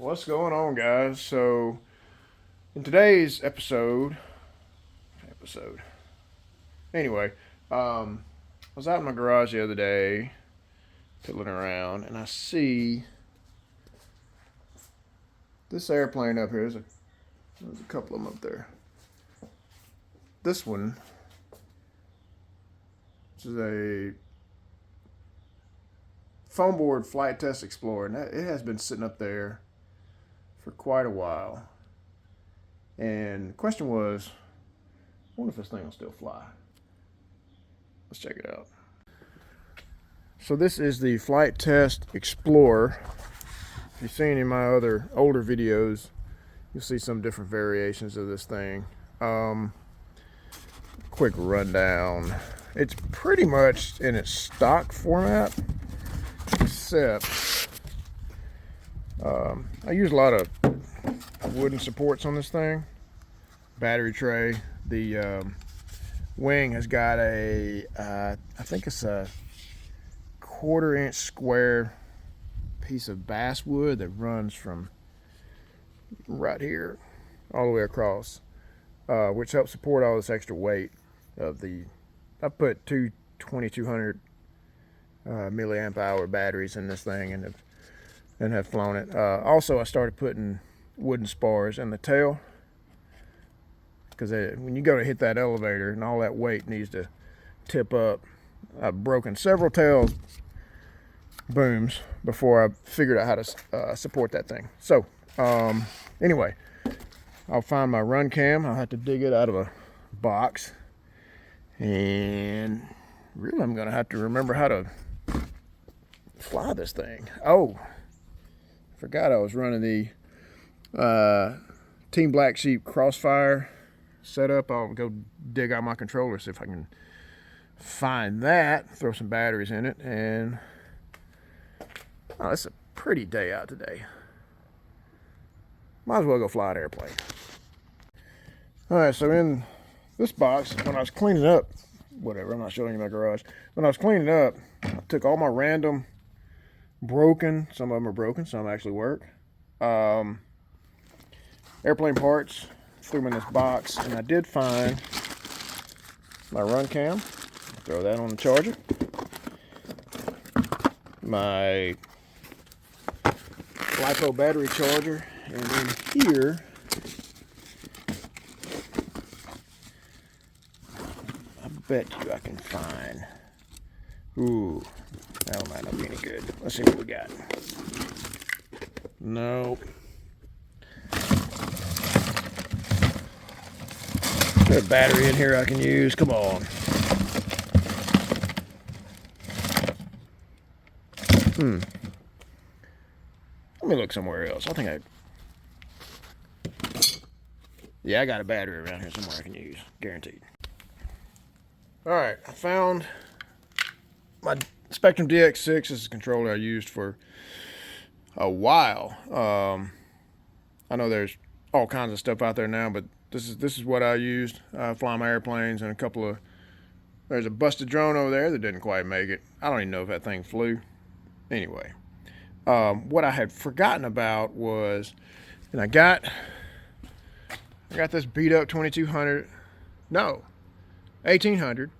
What's going on, guys? So, in today's anyway, I was out in my garage the other day, fiddling around, and I see this airplane up here. There's a couple of them up there. This one, this is a foam board Flitetest Explorer, and it has been sitting up there for quite a while. And the question was, I wonder if this thing will still fly. Let's check it out. So this is the Flitetest Explorer. If you've seen in my other older videos, you'll see some different variations of this thing. Quick rundown. It's pretty much in its stock format, except I use a lot of wooden supports on this thing. Battery tray. The wing has got I think it's a 1/4-inch square piece of basswood that runs from right here all the way across, which helps support all this extra weight of the. I put two 2200 milliamp hour batteries in this thing and have flown it. Also, I started putting wooden spars in the tail, because when you go to hit that elevator and all that weight needs to tip up. I've broken several tail booms before I figured out how to support that thing. So anyway, I'll find my run cam. I'll have to dig it out of a box, and really I'm gonna have to remember how to fly this thing. Oh, I forgot I was running the Team Black Sheep Crossfire setup. I'll go dig out my controller, see if I can find that, throw some batteries in it, and it's a pretty day out today. Might as well go fly an airplane. Alright, so in this box, when I was cleaning up, whatever, I'm not showing you my garage. When I was cleaning up, I took all my random broken, some of them are broken, some actually work, airplane parts, threw them in this box, and I did find my run cam. Throw that on the charger. My LiPo battery charger, and then here I bet you I can find. Ooh, that might not be any good. Let's see what we got. Nope. There's a battery in here I can use. Come on. Let me look somewhere else. Yeah, I got a battery around here somewhere I can use. Guaranteed. Alright, I found my Spectrum DX6. This is a controller I used for a while. I know there's all kinds of stuff out there now, but this is what I used. Fly my airplanes, and there's a busted drone over there that didn't quite make it. I don't even know if that thing flew. Anyway, what I had forgotten about was, and I got this beat up 2200, no, 1800,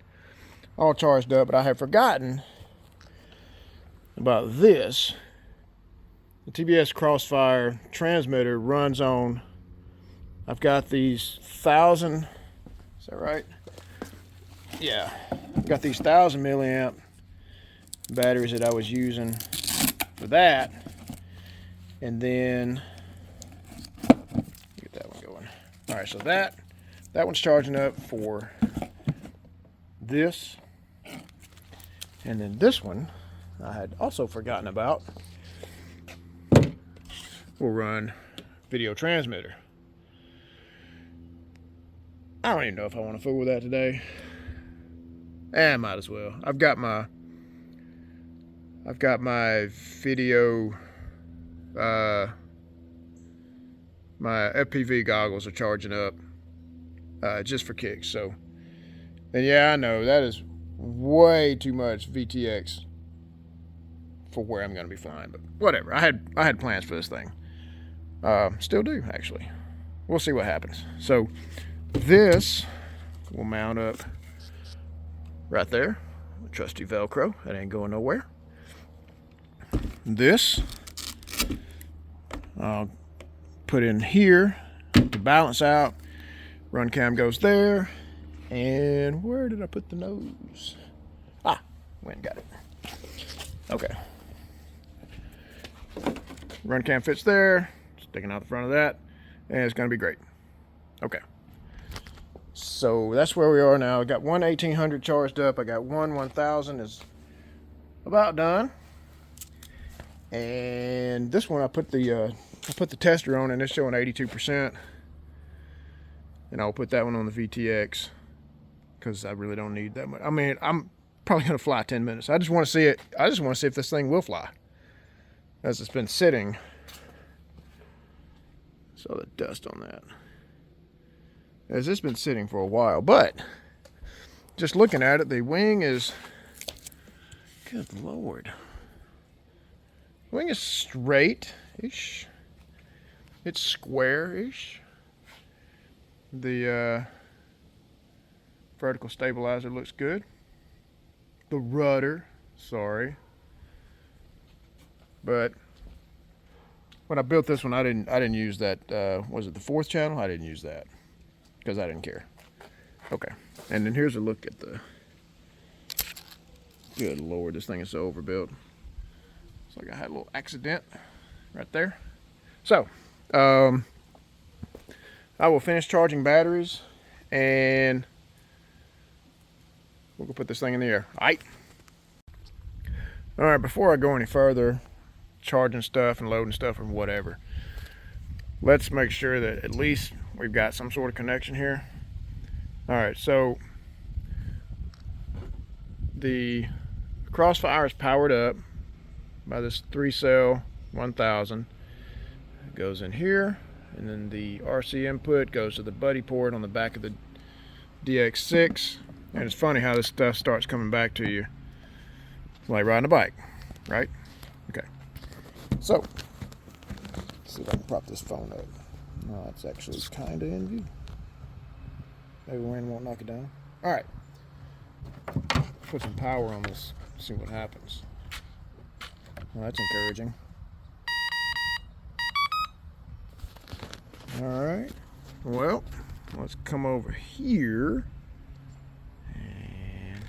all charged up, but I had forgotten about this. The TBS Crossfire transmitter runs on, I've got these 1000, is that right? Yeah, I've got these 1000 milliamp batteries that I was using for that, and then get that one going. All right, so that one's charging up for this, and then this one I had also forgotten about. Will run video transmitter. I don't even know if I want to fool with that today. I might as well. I've got my video, my FPV goggles are charging up just for kicks. So, and yeah, I know that is way too much VTX for where I'm going to be flying, but whatever. I had plans for this thing. Still do, actually. We'll see what happens. So this will mount up right there. Trusty Velcro. That ain't going nowhere. This I'll put in here to balance out. Run cam goes there. And where did I put the nose? Went and got it. Okay. Run cam fits there. Sticking out the front of that. And it's going to be great. Okay. So that's where we are now. I got one 1800 charged up. I got one 1000 is about done. And this one I put the tester on and it's showing 82%. And I'll put that one on the VTX because I really don't need that much. I mean, I'm probably gonna fly 10 minutes. I just want to see it. I just want to see if this thing will fly. As it's been sitting. Saw the dust on that. As it's been sitting for a while, but just looking at it, the wing is, good Lord. The wing is straight-ish. It's square-ish. The vertical stabilizer looks good. The rudder, sorry. But when I built this one, I didn't use that. Was it the 4th channel? I didn't use that because I didn't care. Okay, and then here's a look at the. Good Lord, this thing is so overbuilt. It's like I had a little accident right there. So, I will finish charging batteries, and we'll go put this thing in the air. All right. Before I go any further, charging stuff and loading stuff or whatever, let's make sure that at least we've got some sort of connection here. All right, so the Crossfire is powered up by this 3-cell 1000. It goes in here, and then the RC input goes to the buddy port on the back of the DX6. And it's funny how this stuff starts coming back to you. It's like riding a bike, right? Okay. So, let's see if I can prop this phone up. No, it's actually kind of in view. Maybe wind won't knock it down. All right. Put some power on this, see what happens. Well, that's encouraging. All right. Well, let's come over here. And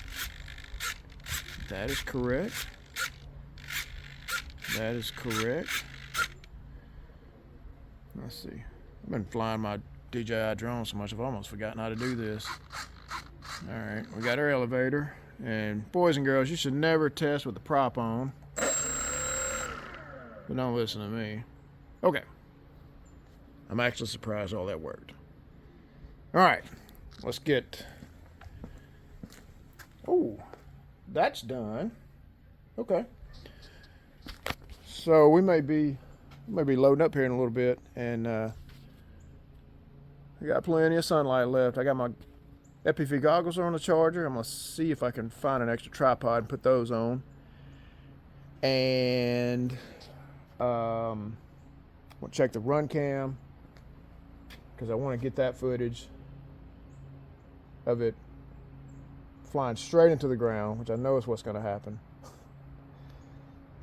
that is correct. That is correct. Let's see. I've been flying my DJI drone so much I've almost forgotten how to do this. All right, we got our elevator. And boys and girls, you should never test with the prop on. But don't listen to me. Okay. I'm actually surprised all that worked. All right, let's get. Oh, that's done. Okay. So we may be loading up here in a little bit, and I got plenty of sunlight left. I got my FPV goggles on the charger. I'm gonna see if I can find an extra tripod and put those on. And we'll check the run cam because I want to get that footage of it flying straight into the ground, which I know is what's going to happen.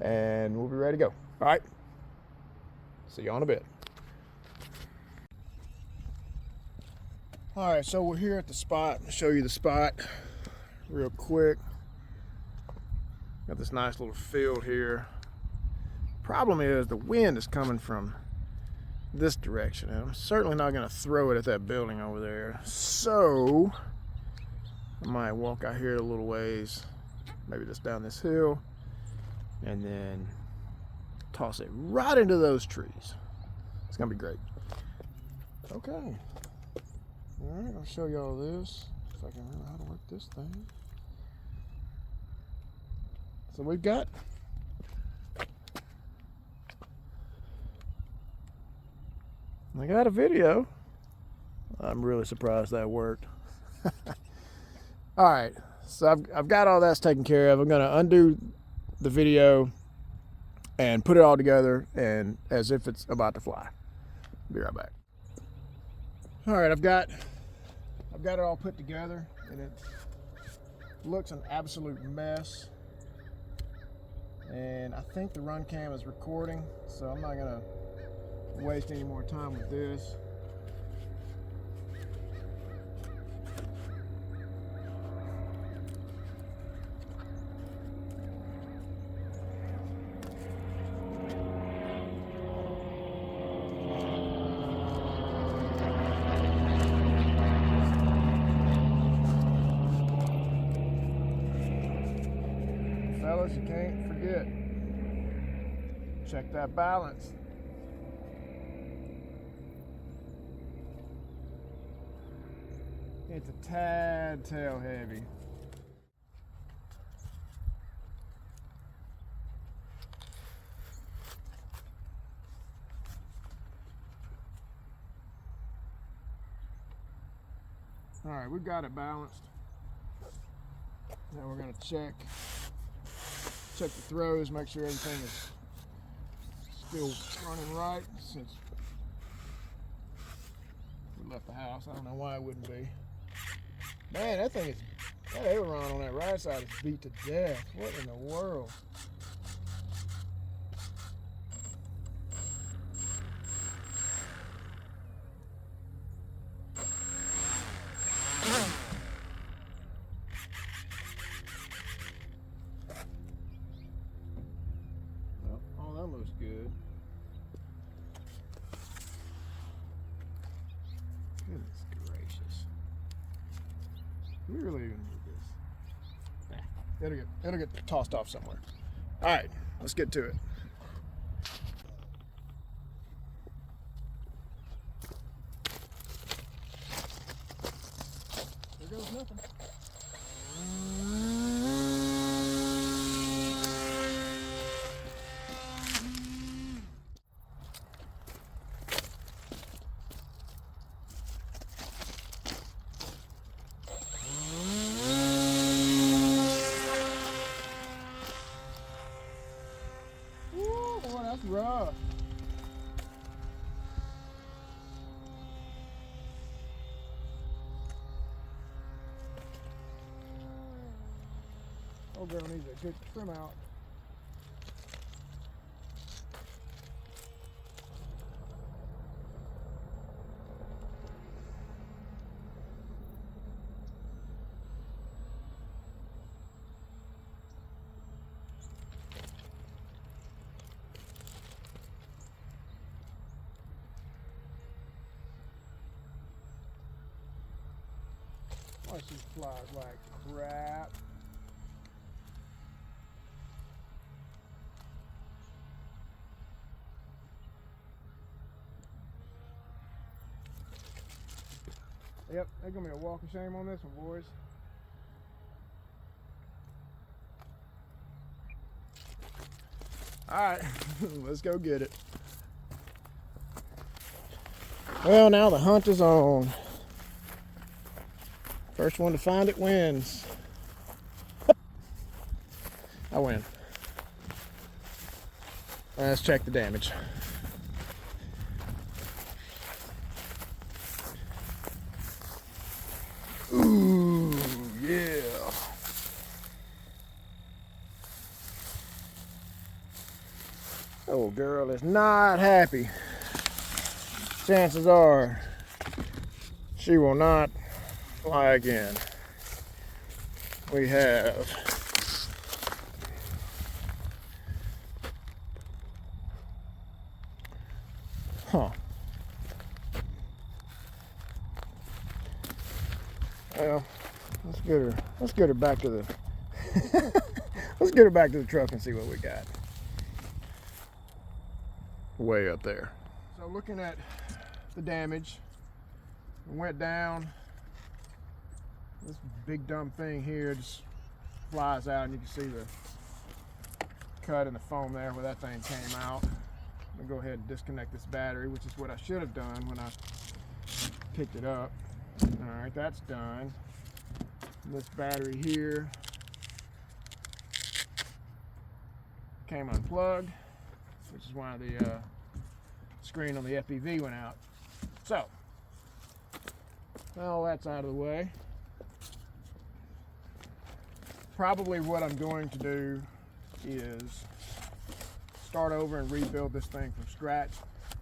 And we'll be ready to go. All right. See you in a bit. All right, so we're here at the spot. I'll show you the spot real quick. Got this nice little field here. Problem is the wind is coming from this direction, and I'm certainly not going to throw it at that building over there. So I might walk out here a little ways, maybe just down this hill, and then toss it right into those trees. It's gonna be great. Okay. All right, I'll show you all this if I can remember how to work this thing. So we've got I got a video. I'm really surprised that worked. All right, so I've got all that's taken care of. I'm gonna undo the video and put it all together and as if it's about to fly. Be right back. All right, I've got it all put together, and it looks an absolute mess. And I think the run cam is recording, so I'm not gonna waste any more time with this. Fellas, you can't forget, check that balance. It's a tad tail heavy. All right, we've got it balanced. Now we're gonna check the throws, make sure everything is still running right since we left the house. I don't know why it wouldn't be. Man, that aileron on that right side is beat to death. What in the world? Well, all that looks good. Goodness gracious. Do we really even need this? Nah, it'll get tossed off somewhere. All right, let's get to it. There goes nothing. That's rough. Old girl needs a good trim out. Why she flies like crap. Yep, there's gonna be a walk of shame on this one, boys. All right, let's go get it. Well, now the hunt is on. First one to find it wins. I win. Let's check the damage. Ooh, yeah. Oh, girl is not happy. Chances are she will not fly again. We have well, let's get her back to the let's get her back to the truck and see what we got. Way up there. So looking at the damage, it went down. This big dumb thing here just flies out, and you can see the cut in the foam there where that thing came out. I'm gonna go ahead and disconnect this battery, which is what I should have done when I picked it up. All right, that's done. And this battery here came unplugged, which is why the screen on the FPV went out. So, all that's out of the way. Probably what I'm going to do is start over and rebuild this thing from scratch.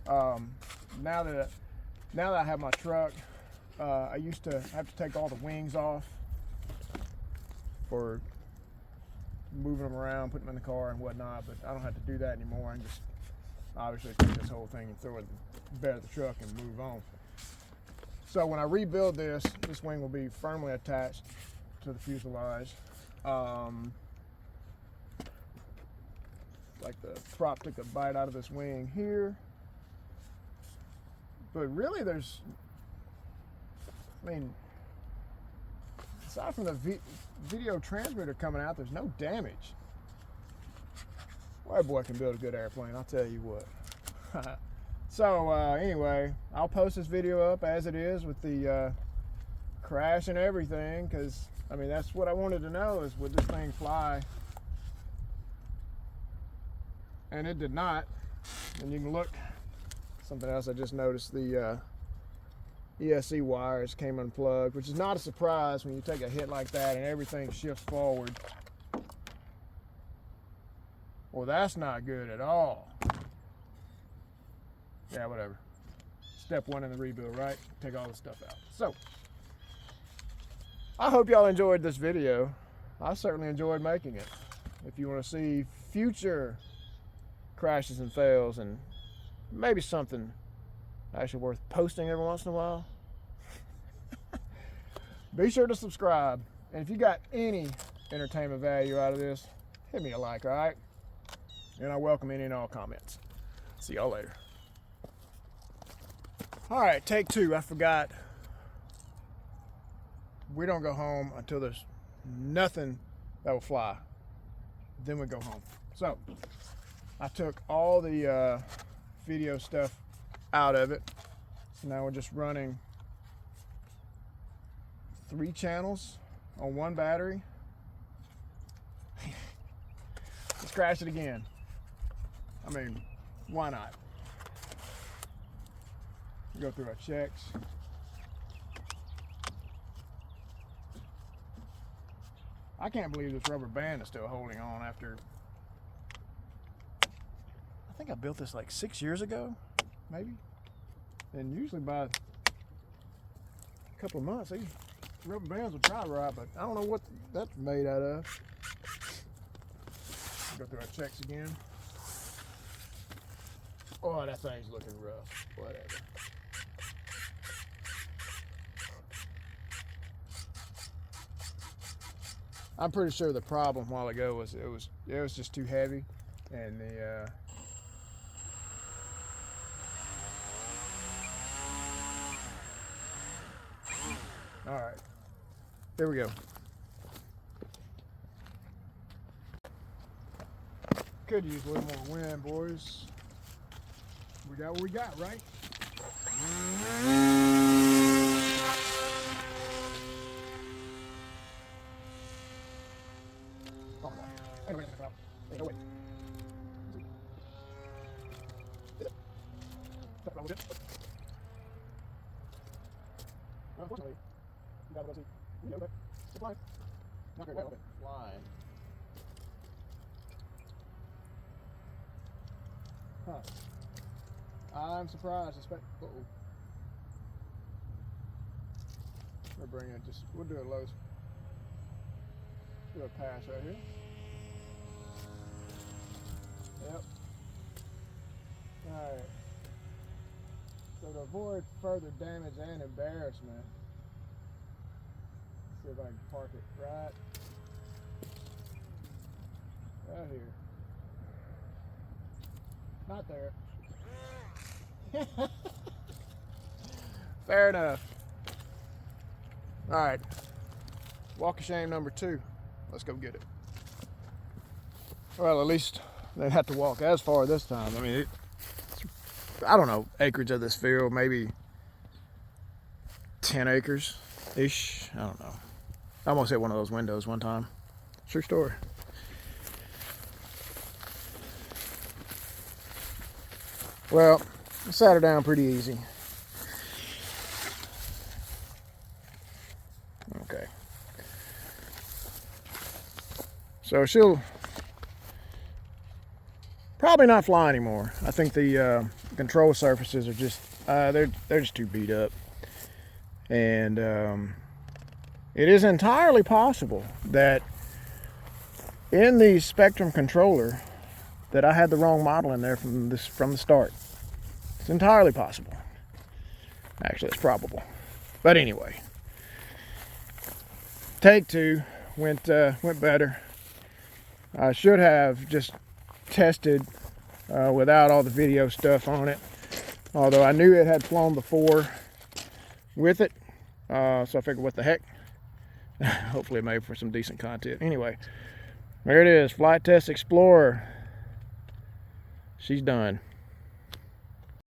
Now that I have my truck, I used to have to take all the wings off for moving them around, putting them in the car and whatnot, but I don't have to do that anymore. I can just obviously take this whole thing and throw it in the bed of the truck and move on. So when I rebuild this wing will be firmly attached to the fuselage. Like the prop took a bite out of this wing here. But really aside from the video transmitter coming out, there's no damage. Well, that boy can build a good airplane, I'll tell you what. So anyway, I'll post this video up as it is with the crash and everything, because I mean that's what I wanted to know, is would this thing fly? And it did not. And you can look, something else I just noticed, the ESC wires came unplugged, which is not a surprise when you take a hit like that and everything shifts forward. Well, that's not good at all. Yeah, whatever. Step one in the rebuild, right? Take all the stuff out. So, I hope y'all enjoyed this video. I certainly enjoyed making it. If you want to see future crashes and fails and maybe something actually worth posting every once in a while, be sure to subscribe. And if you got any entertainment value out of this, hit me a like, all right? And I welcome any and all comments. See y'all later. All right, take two. I forgot. We don't go home until there's nothing that will fly. Then we go home. So I took all the video stuff out of it. So now we're just running 3 channels on 1 battery. Let's crash it again. I mean, why not? Go through our checks. I can't believe this rubber band is still holding on after, I think I built this like 6 years ago, maybe. And usually by a couple of months, these rubber bands will dry right, but I don't know what that's made out of. Go through our checks again. Oh, that thing's looking rough. Whatever. I'm pretty sure the problem a while ago was it was just too heavy, and the all right, here we go. Could use a little more wind, boys. We got what we got, right? Oh, no. Hey, no, wait. Unfortunately, you gotta go see. Yeah, okay. It's fine. Not very well, okay. Flying. Huh. I'm surprised. Uh-oh. We'll bring it just, we'll do a low, do a pass right here. Yep. Alright. So to avoid further damage and embarrassment, let's see if I can park it right here. Not there. Fair enough. All right, walk of shame number 2. Let's go get it. Well, at least they didn't have to walk as far this time. I mean, I don't know, acreage of this field, maybe 10 acres-ish. I don't know. I almost hit one of those windows one time. True story. Well, I sat her down pretty easy. Okay. So she'll probably not fly anymore. I think the control surfaces are just they're just too beat up, and it is entirely possible that in the Spectrum controller that I had the wrong model in there from the start. It's entirely possible. Actually, it's probable. But anyway, take two went better. I should have just tested without all the video stuff on it, although I knew it had flown before with it, so I figured, what the heck. Hopefully it made for some decent content. Anyway, there it is, Flitetest Explorer. She's done.